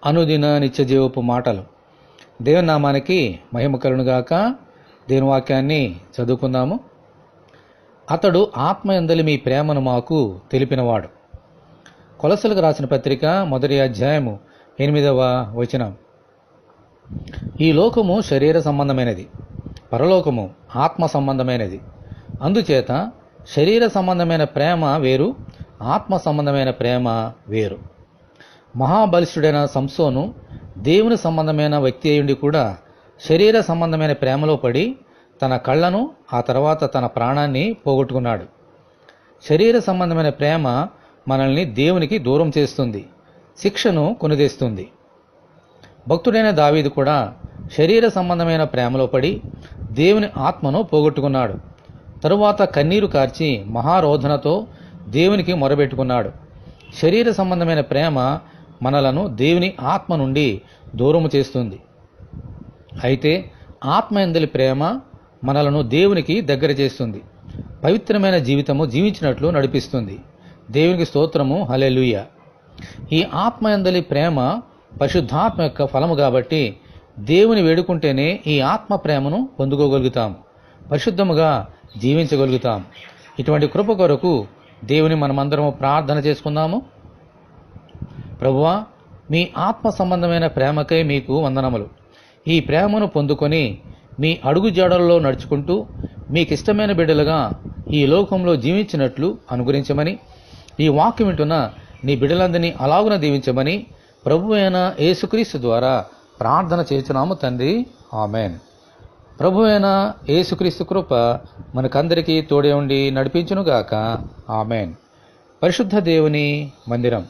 అనుదిన నిత్యజీవపు మాటలు. దేవుని నామానికి మహిమ కలుగునుగాక. దేవుని వాక్యాన్ని చదువుకుందాము. అతడు ఆత్మయందలి మీ ప్రేమను మాకు తెలిపినవాడు. కొలసలకు రాసిన పత్రిక 1వ అధ్యాయము 8వ వచనం. ఈ లోకము శరీర సంబంధమైనది, పరలోకము ఆత్మ సంబంధమైనది. అందుచేత శరీర సంబంధమైన ప్రేమ వేరు, ఆత్మ సంబంధమైన ప్రేమ వేరు. మహాబలిష్ఠుడైన సంసోను దేవుని సంబంధమైన వ్యక్తి అయ్యుండి కూడా శరీర సంబంధమైన ప్రేమలో పడి తన కళ్ళను, ఆ తర్వాత తన ప్రాణాన్ని పోగొట్టుకున్నాడు. శరీర సంబంధమైన ప్రేమ మనల్ని దేవునికి దూరం చేస్తుంది, శిక్షను కొనిదేస్తుంది. భక్తుడైన దావీదు కూడా శరీర సంబంధమైన ప్రేమలో పడి దేవుని ఆత్మను పోగొట్టుకున్నాడు. తరువాత కన్నీరు కార్చి మహారోధనతో దేవునికి మొరబెట్టుకున్నాడు. శరీర సంబంధమైన ప్రేమ మనలను దేవుని ఆత్మ నుండి దూరము చేస్తుంది. అయితే ఆత్మయందలి ప్రేమ మనలను దేవునికి దగ్గర చేస్తుంది, పవిత్రమైన జీవితము జీవించినట్లు నడిపిస్తుంది. దేవునికి స్తోత్రము, హల్లెలూయా. ఈ ఆత్మయందలి ప్రేమ పరిశుద్ధాత్మ యొక్క ఫలము కాబట్టి దేవుని వేడుకుంటేనే ఈ ఆత్మ ప్రేమను పొందుకోగలుగుతాం, పరిశుద్ధముగా జీవించగలుగుతాం. ఇటువంటి కృప కొరకు దేవుని మనమందరము ప్రార్థన చేసుకుందాము. ప్రభువా, మీ ఆత్మ సంబంధమైన ప్రేమకై మీకు వందనములు. ఈ ప్రేమను పొందుకొని మీ అడుగు జాడల్లో నడుచుకుంటూ మీకిష్టమైన బిడ్డలుగా ఈ లోకంలో జీవించినట్లు అనుగ్రహించమని, ఈ వాక్యం వింటున్న నీ బిడ్డలందరినీ అలాగున దీవించమని ప్రభు అయిన యేసుక్రీస్తు ద్వారా ప్రార్థన చేస్తున్నాము తండ్రి, ఆమెన్. ప్రభు అయిన యేసుక్రీస్తు కృప మనకందరికీ తోడే ఉండి నడిపించునుగాక, ఆమెన్. పరిశుద్ధ దేవుని మందిరం.